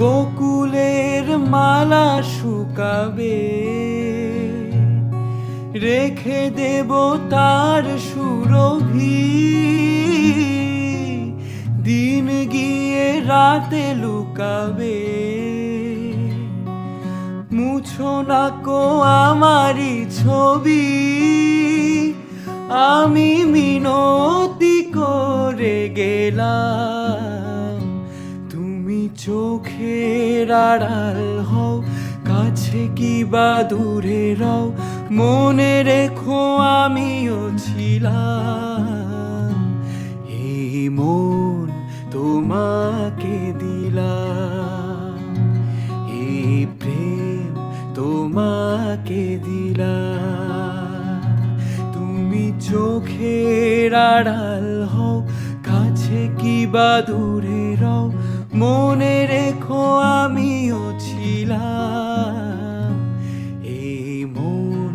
বকুলের মালা শুকাবে, রেখে দেব তার সুরভি। দিন গিয়ে রাতে লুকাবে, মুছো না কো আমারি ছবি। আমি মিনতি করে গেলাম, তুমি চোখের আড়াল হও, কাছে কি বা দূরে রও। মনে রেখো আমিও ছিলাম, এই মন তোমাকে দিলাম, এই প্রেম তোমাকে দিলাম। তুমি চোখের আড়াল হও, কাছে কি বা দূরে রও। মনে রেখো আমিও ছিলাম, এই মন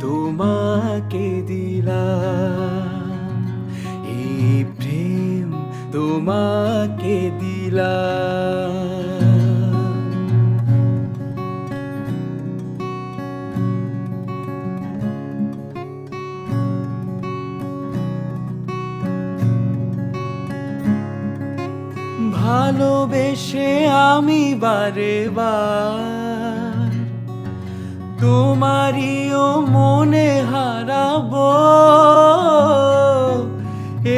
তোমাকে দিলাম, এই প্রেম তোমাকে দিলাম। ভালোবেসে আমি বারে বার তোমারিও মনে হারাবো।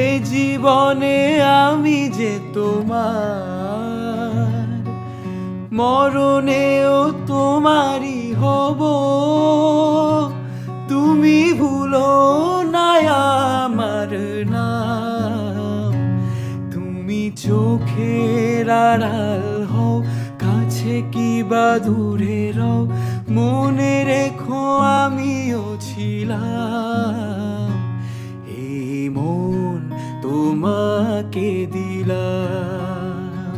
এ জীবনে আমি যে তোমার, মরণেও তোমারই হব। তুমি ভুলো না আমার নাম, তুমি চোখের আড়াল হও, কাছে কি বা দূরে রও। মনে রেখো আমিও ছিলাম, এই মন তোমাকে দিলাম,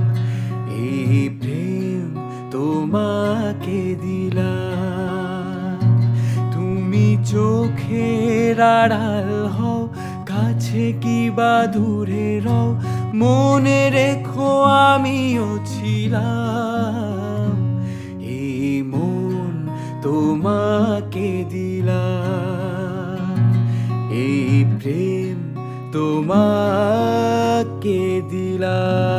এই প্রেম তোমাকে দিলাম। তুমি চোখের আড়াল হও, কাছে কি বা দূরে রও। মনে রেখো আমিও ছিলাম, এই মন তোমাকে দিলাম, এই প্রেম তোমাকে দিলাম।